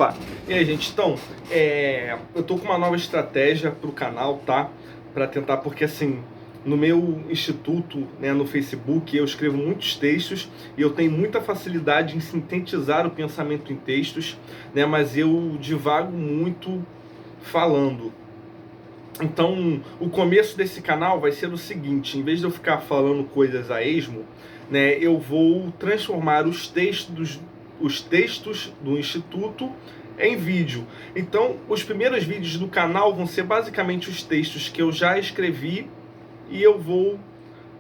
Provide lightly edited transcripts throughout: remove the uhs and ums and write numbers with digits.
Opa! E aí, gente? Então, eu tô com uma nova estratégia pro canal, tá? Pra tentar, porque assim, no meu instituto, né, no Facebook, eu escrevo muitos textos e eu tenho muita facilidade em sintetizar o pensamento em textos, né? Mas eu divago muito falando. Então, o começo desse canal vai ser o seguinte: em vez de eu ficar falando coisas a esmo, né, eu vou transformar os textos do Instituto em vídeo. Então, os primeiros vídeos do canal vão ser basicamente os textos que eu já escrevi e eu vou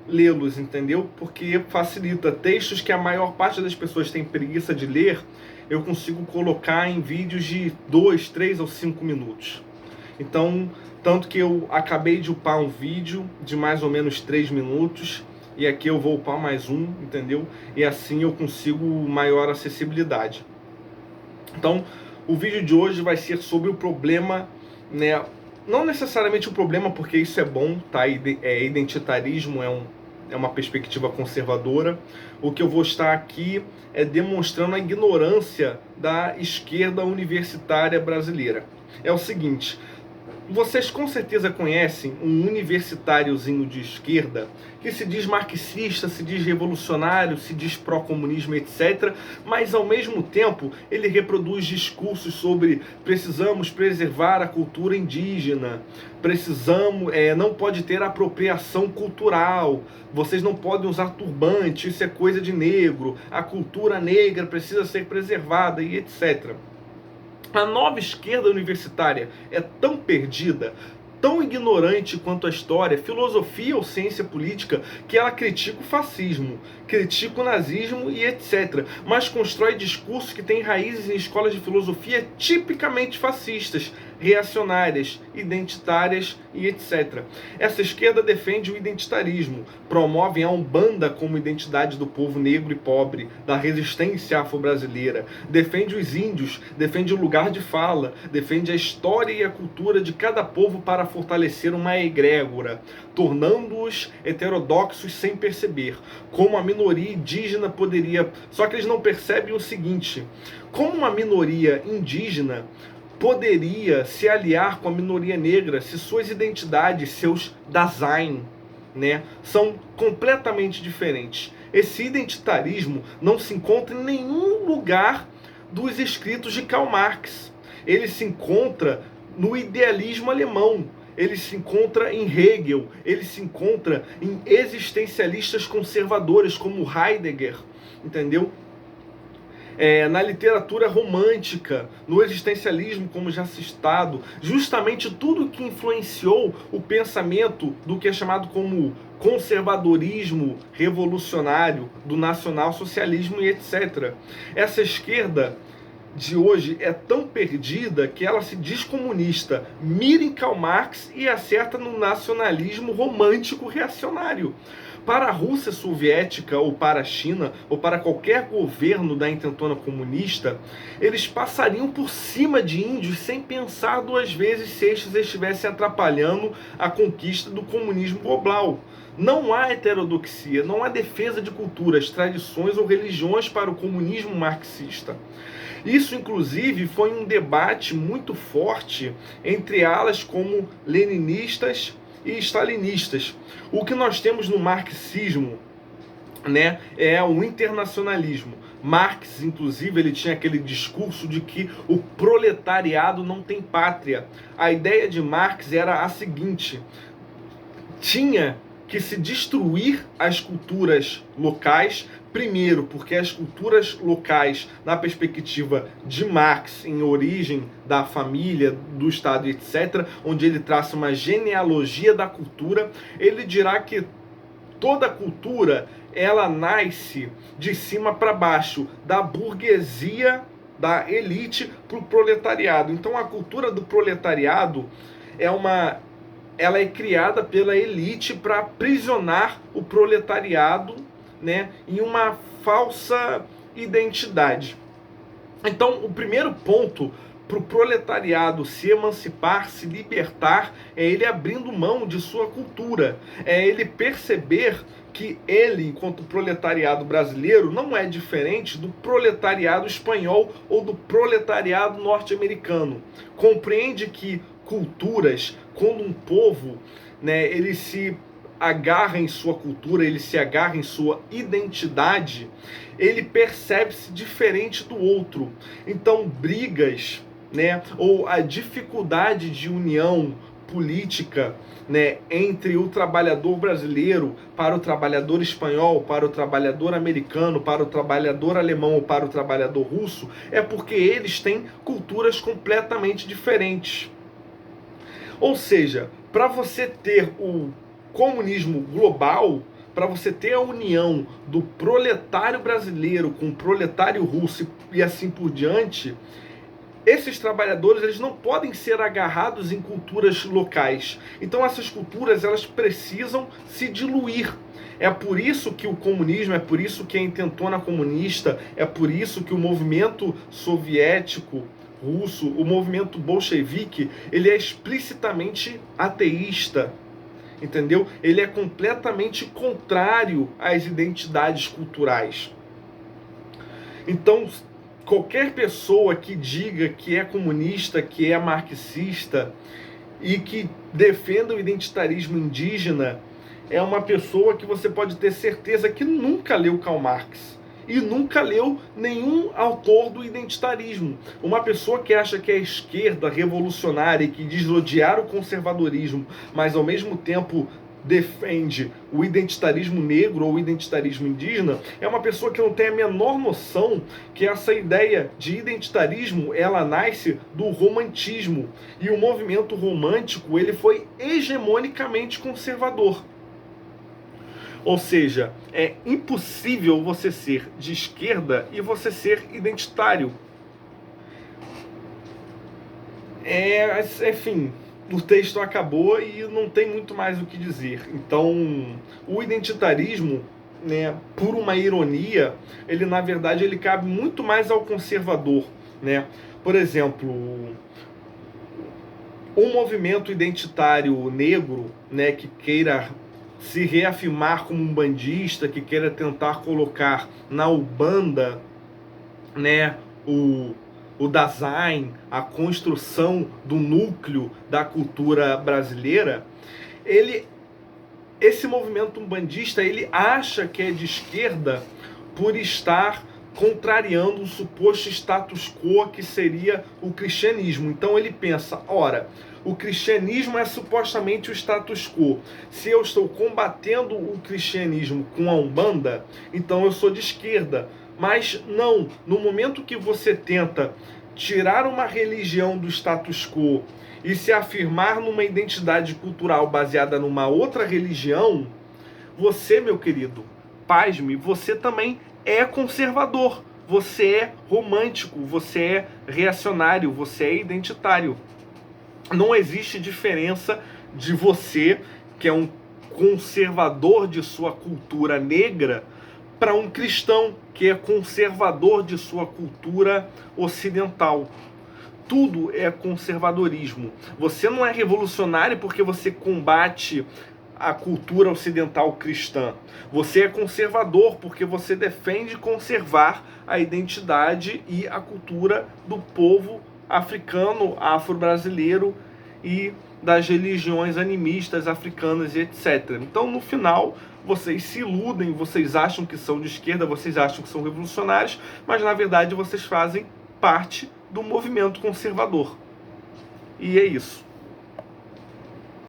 lê-los, entendeu? Porque facilita. Textos que a maior parte das pessoas tem preguiça de ler, eu consigo colocar em vídeos de 2, 3 ou 5 minutos. Então, tanto que eu acabei de upar um vídeo de mais ou menos 3 minutos, e aqui eu vou upar mais um, entendeu? E assim eu consigo maior acessibilidade. Então, o vídeo de hoje vai ser sobre o problema, né? Não necessariamente o problema, porque isso é bom, tá? Identitarismo é uma perspectiva conservadora. O que eu vou estar aqui é demonstrando a ignorância da esquerda universitária brasileira. É o seguinte: vocês com certeza conhecem um universitáriozinho de esquerda que se diz marxista, se diz revolucionário, se diz pró-comunismo, etc. Mas ao mesmo tempo ele reproduz discursos sobre precisamos preservar a cultura indígena, precisamos, não pode ter apropriação cultural, vocês não podem usar turbante, isso é coisa de negro, a cultura negra precisa ser preservada e etc. A nova esquerda universitária é tão perdida, tão ignorante quanto a história, filosofia ou ciência política, que ela critica o fascismo, critica o nazismo e etc. Mas constrói discursos que têm raízes em escolas de filosofia tipicamente fascistas, reacionárias, identitárias e etc. Essa esquerda defende o identitarismo, promove a Umbanda como identidade do povo negro e pobre, da resistência afro-brasileira, defende os índios, defende o lugar de fala, defende a história e a cultura de cada povo para fortalecer uma egrégora, tornando-os heterodoxos sem perceber, como a minoria indígena poderia... Só que eles não percebem o seguinte: como uma minoria indígena poderia se aliar com a minoria negra se suas identidades, seus Dasein, né, são completamente diferentes. Esse identitarismo não se encontra em nenhum lugar dos escritos de Karl Marx. Ele se encontra no idealismo alemão, ele se encontra em Hegel, ele se encontra em existencialistas conservadores como Heidegger, entendeu? Na literatura romântica, no existencialismo, como já citado, justamente tudo que influenciou o pensamento do que é chamado como conservadorismo revolucionário, do nacionalsocialismo e etc. Essa esquerda de hoje é tão perdida que ela se diz comunista, mira em Karl Marx e acerta no nacionalismo romântico reacionário. Para a Rússia soviética, ou para a China, ou para qualquer governo da intentona comunista, eles passariam por cima de índios sem pensar duas vezes se estes estivessem atrapalhando a conquista do comunismo global. Não há heterodoxia, não há defesa de culturas, tradições ou religiões para o comunismo marxista. Isso, inclusive, foi um debate muito forte entre alas como leninistas e stalinistas. O que nós temos no marxismo, né, é o internacionalismo. Marx, inclusive, ele tinha aquele discurso de que o proletariado não tem pátria. A ideia de Marx era a seguinte: tinha que se destruir as culturas locais, primeiro porque as culturas locais, na perspectiva de Marx, em origem da família, do Estado, etc., onde ele traça uma genealogia da cultura, ele dirá que toda cultura, ela nasce de cima para baixo, da burguesia, da elite, para o proletariado. Então a cultura do proletariado ela é criada pela elite para aprisionar o proletariado, né, em uma falsa identidade. Então, o primeiro ponto para o proletariado se emancipar, se libertar, é ele abrindo mão de sua cultura, é ele perceber que ele, enquanto proletariado brasileiro, não é diferente do proletariado espanhol ou do proletariado norte-americano. Compreende que culturas, quando um povo, né, ele se agarra em sua cultura, ele se agarra em sua identidade, ele percebe-se diferente do outro. Então, brigas, né, ou a dificuldade de união política, né, entre o trabalhador brasileiro para o trabalhador espanhol, para o trabalhador americano, para o trabalhador alemão ou para o trabalhador russo, é porque eles têm culturas completamente diferentes. Ou seja, para você ter o comunismo global, para você ter a união do proletário brasileiro com o proletário russo e assim por diante, esses trabalhadores, eles não podem ser agarrados em culturas locais. Então essas culturas, elas precisam se diluir. É por isso que o comunismo, é por isso que a intentona comunista, é por isso que o movimento soviético, russo, o movimento bolchevique, ele é explicitamente ateísta. Entendeu? Ele é completamente contrário às identidades culturais. Então, qualquer pessoa que diga que é comunista, que é marxista e que defenda o identitarismo indígena é uma pessoa que você pode ter certeza que nunca leu Karl Marx e nunca leu nenhum autor do identitarismo. Uma pessoa que acha que é esquerda revolucionária e que diz odiar o conservadorismo, mas ao mesmo tempo defende o identitarismo negro ou o identitarismo indígena, é uma pessoa que não tem a menor noção que essa ideia de identitarismo, ela nasce do romantismo. E o movimento romântico, ele foi hegemonicamente conservador. Ou seja, é impossível você ser de esquerda e você ser identitário. Enfim, o texto acabou e não tem muito mais o que dizer. Então, o identitarismo, né, por uma ironia, ele na verdade ele cabe muito mais ao conservador, né? Por exemplo, um movimento identitário negro, né, que queira se reafirmar como um bandista, que queira tentar colocar na Ubanda, né, o Dasein, a construção do núcleo da cultura brasileira, esse movimento umbandista, ele acha que é de esquerda por estar contrariando o suposto status quo que seria o cristianismo. Então ele pensa, ora, o cristianismo é supostamente o status quo. Se eu estou combatendo o cristianismo com a Umbanda, então eu sou de esquerda. Mas não, no momento que você tenta tirar uma religião do status quo e se afirmar numa identidade cultural baseada numa outra religião, você, meu querido, pasme, você também é conservador, você é romântico, você é reacionário, você é identitário. Não existe diferença de você, que é um conservador de sua cultura negra, para um cristão que é conservador de sua cultura ocidental. Tudo é conservadorismo. Você não é revolucionário porque você combate a cultura ocidental cristã. Você é conservador porque você defende conservar a identidade e a cultura do povo africano, afro-brasileiro e das religiões animistas africanas e etc. Então, no final, vocês se iludem, vocês acham que são de esquerda, vocês acham que são revolucionários, mas na verdade vocês fazem parte do movimento conservador. E é isso.